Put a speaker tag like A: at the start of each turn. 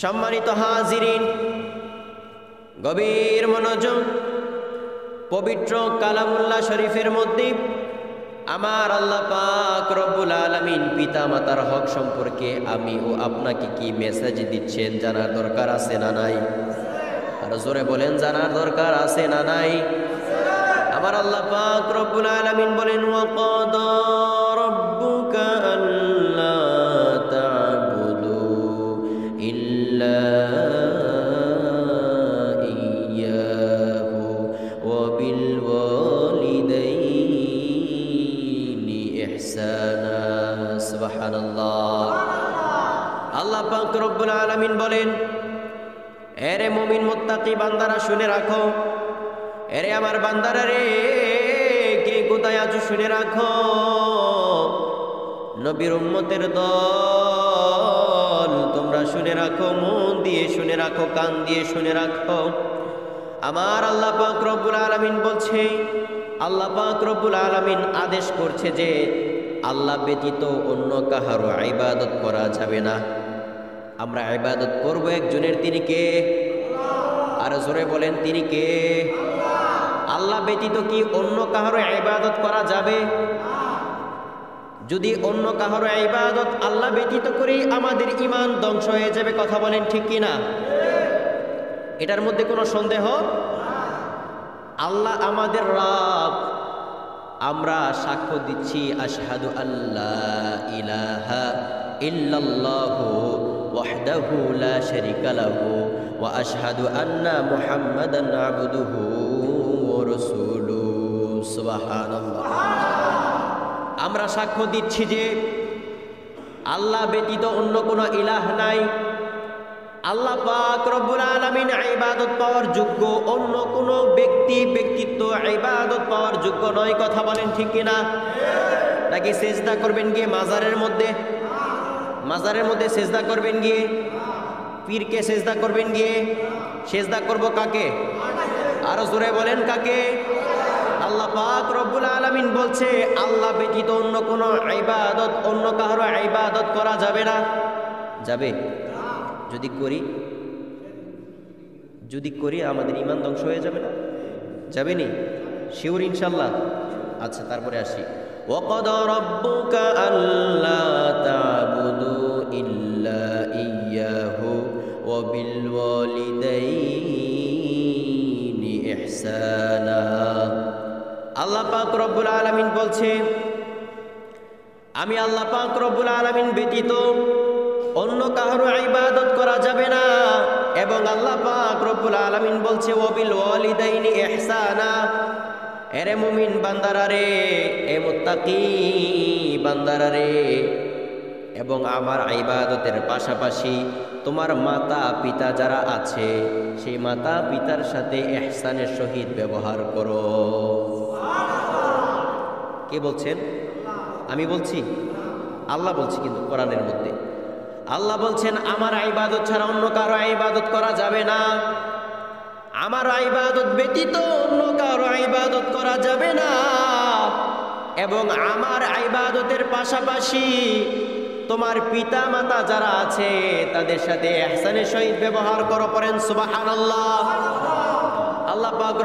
A: সম্মানিত হাজিরিন, গভীর মনোযোগ। পবিত্র কালামুল্লাহ শরীফের মধ্যে আমার আল্লাহ পাক রব্বুল আলামিন পিতা মাতার হক সম্পর্কে আমি ও আপনাকে কি মেসেজ দিচ্ছেন জানার দরকার আছে না নাই? আর জোরে বলেন, জানার দরকার আছে না নাই? আমার আল্লাহ পাক রব্বুল আলামিন বলেন, ওয়াকাদা রাব্বুকা আল্লা তা'বুদু ইল্লা ইয়্যাহু ওয়া বিল ওয়ালিদাইনি ইহসানা। সুবহানাল্লাহ। আল্লাহ পাক রব্বুল আলামিন বলেন, এরে মুমিন মুত্তাকি বান্দারা শুনে রাখো, এরে আমার বান্দারা রে, কে কোথায় আছো শুনে রাখো। নবীর উম্মতের দল, তোমরা শুনে রাখো, মন দিয়ে শুনে রাখো, কান দিয়ে শুনে রাখো। আমার আল্লাহ পাক রব্বুল আলামিন বলছে, আল্লাহ পাক রব্বুল আলামিন আদেশ করছে যে আল্লাহ ব্যতীত অন্য কাহারও ইবাদত করা যাবে না। আমরা ইবাদত করব একজনের, তিনি কে? আর জোরে বলেন, তিনি কে? আল্লাহ ব্যতীত কি অন্য কাহারও ইবাদত করা যাবে? যদি অন্য কাহারও ইবাদত আল্লাহ ব্যতীত করেই আমাদের ঈমান ধ্বংস হয়ে যাবে। কথা বলেন ঠিক কি না? এটার মধ্যে কোনো সন্দেহ? আল্লাহ আমাদের রব। আমরা সাক্ষ্য দিচ্ছি, আশহাদু আল্লাহ ইলাহা ইল্লাল্লাহু ওয়াহদাহু লা শারীকা লাহু ওয়া আশহাদু আন্না মুহাম্মাদান আবদুহু ওয়া রাসূলুহু। সুবহানাল্লাহ। আমরা সাক্ষ্য দিচ্ছি যে আল্লাহ ব্যতীত অন্য কোনো ইলাহ নাই। আল্লাহ পাক রব্বুল আলামিন ইবাদত পাওয়ার যোগ্য, অন্য কোনো ব্যক্তি ব্যক্তিত্ব ইবাদত পাওয়ার যোগ্য নয়। কথা বলেন ঠিক কিনা? নাকি সেজদা করবেন গিয়ে মাজারের মধ্যে? মাজারের মধ্যে সেজদা করবেন গিয়ে? পীরকে সেজদা করবেন গিয়ে? সেজদা করব কাকে? আরো জোরে বলেন, কাকে? আল্লাহ পাক রব্বুল আলামিন বলছে আল্লাহ ব্যতীত অন্য কোনো ইবাদত, অন্য কারো ইবাদত করা যাবে না। যাবে? যদি করি আমাদের ঈমান ধ্বংস হয়ে যাবে না? যাবে নি? শিওর ইনশাআল্লাহ? আচ্ছা, তারপরে আসি। ওয়াকাদা রাব্বুকা আল্লা তা'বুদু ইল্লা ইয়্যাহু ওয়া বিল ওয়ালিদাইনি ইহসানা। আল্লাহ পাক রব্বুল আলামিন বলছে, আমি আল্লাহ পাক রব্বুল আলামিন ব্যতীত অন্য কারো ইবাদত করা যাবে না। এবং আল্লাহ পাক রব্বুল আলামিন বলছে, ওয়া বিল ওয়ালিদাইনি ইহসানা। এরে মুমিন বান্দারা রে, এ মুত্তাকি বান্দারা রে, এবং আমার ইবাদতের পাশাপাশি তোমার মাতা পিতা যারা আছে সেই মাতা পিতার সাথে ইহসানের সহিত ব্যবহার করো। কে বলছেন? আমি বলছি? আল্লাহ বলছি, কিন্তু কোরআনের মধ্যে আল্লাহ বলছেন আমার ইবাদত ছাড়া অন্য কারো ইবাদত করা যাবে না। আমার ইবাদত ব্যতীত অন্য কারো ইবাদত করা যাবে না। এবং আমার ইবাদতের পাশাপাশি তোমার পিতা মাতা যারা আছে তাদের সাথে ইহসানের সহিত ব্যবহার করো। পড়েন সুবহানাল্লাহ। আল্লাহ পাক